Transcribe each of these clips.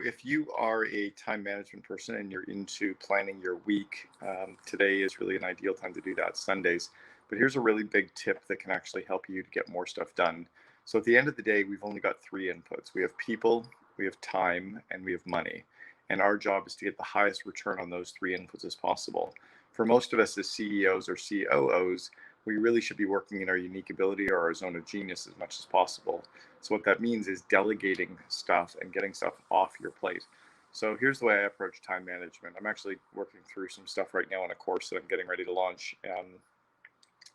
If you are a time management person and you're into planning your week, today is really an ideal time to do that, Sundays. But here's a really big tip that can actually help you to get more stuff done. So at the end of the day, we've only got three inputs. We have people, we have time, and we have money. And our job is to get the highest return on those three inputs as possible. For most of us as CEOs or COOs, we really should be working in our unique ability or our zone of genius as much as possible. So what that means is delegating stuff and getting stuff off your plate. So here's the way I approach time management. I'm actually working through some stuff right now in a course that I'm getting ready to launch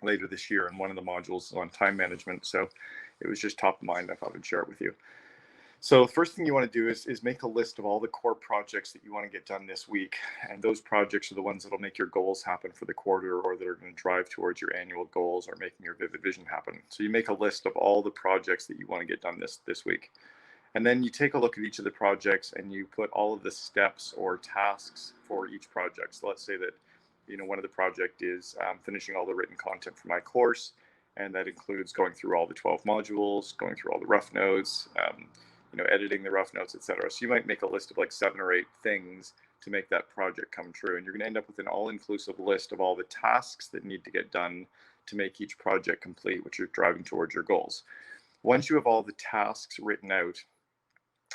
later this year, and one of the modules is on time management. So it was just top of mind. I thought I'd share it with you. So the first thing you want to do is make a list of all the core projects that you want to get done this week. And those projects are the ones that will make your goals happen for the quarter, or that are going to drive towards your annual goals or making your vivid vision happen. So you make a list of all the projects that you want to get done this week. And then you take a look at each of the projects and you put all of the steps or tasks for each project. So let's say that, one of the project is finishing all the written content for my course. And that includes going through all the 12 modules, going through all the rough notes, editing the rough notes, etc. So you might make a list of like 7 or 8 things to make that project come true. And you're going to end up with an all-inclusive list of all the tasks that need to get done to make each project complete, which you're driving towards your goals. Once you have all the tasks written out,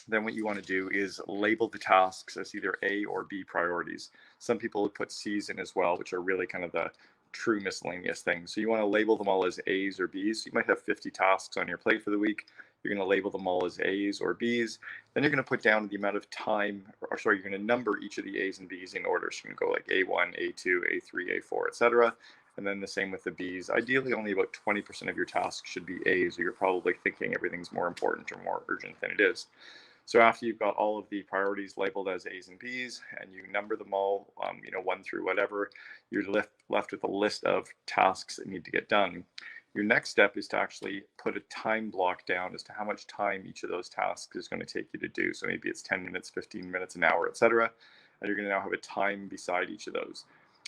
then what you want to do is label the tasks as either A or B priorities. Some people would put C's in as well, which are really kind of the true miscellaneous things. So you want to label them all as A's or B's. So you might have 50 tasks on your plate for the week. You're going to label them all as A's or B's. Then you're going to put down the amount of time, you're going to number each of the A's and B's in order. So you can go like A1, A2, A3, A4, etc. And then the same with the B's. Ideally, only about 20% of your tasks should be A's, or you're probably thinking everything's more important or more urgent than it is. So after you've got all of the priorities labeled as A's and B's, and you number them all, 1 through whatever, you're left with a list of tasks that need to get done. Your next step is to actually put a time block down as to how much time each of those tasks is going to take you to do. So maybe it's 10 minutes, 15 minutes, an hour, etc. And you're going to now have a time beside each of those.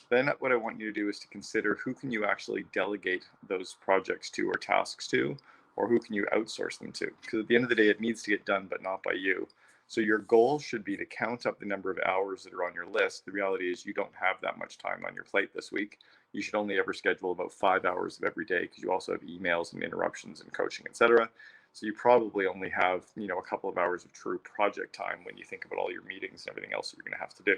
Then what I want you to do is to consider who can you actually delegate those projects to or tasks to, or who can you outsource them to? Because at the end of the day, it needs to get done, but not by you. So your goal should be to count up the number of hours that are on your list. The reality is you don't have that much time on your plate this week. You should only ever schedule about 5 hours of every day, because you also have emails and interruptions and coaching, etc. So you probably only have, a couple of hours of true project time when you think about all your meetings and everything else that you're going to have to do.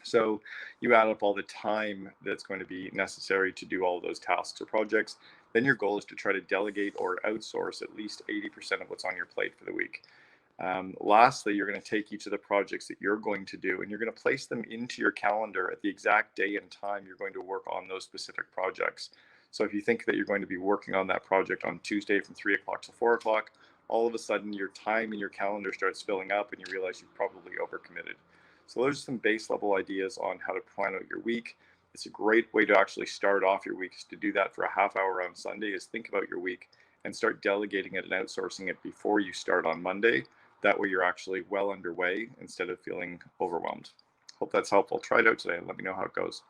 So you add up all the time that's going to be necessary to do all of those tasks or projects. Then your goal is to try to delegate or outsource at least 80% of what's on your plate for the week. Lastly, you're going to take each of the projects that you're going to do, and you're going to place them into your calendar at the exact day and time you're going to work on those specific projects. So if you think that you're going to be working on that project on Tuesday from 3 o'clock to 4 o'clock, all of a sudden your time in your calendar starts filling up and you realize you've probably overcommitted. So those are some base level ideas on how to plan out your week. It's a great way to actually start off your week, is to do that for a half hour on Sunday, is think about your week and start delegating it and outsourcing it before you start on Monday. That way you're actually well underway instead of feeling overwhelmed. Hope that's helpful. Try it out today and let me know how it goes.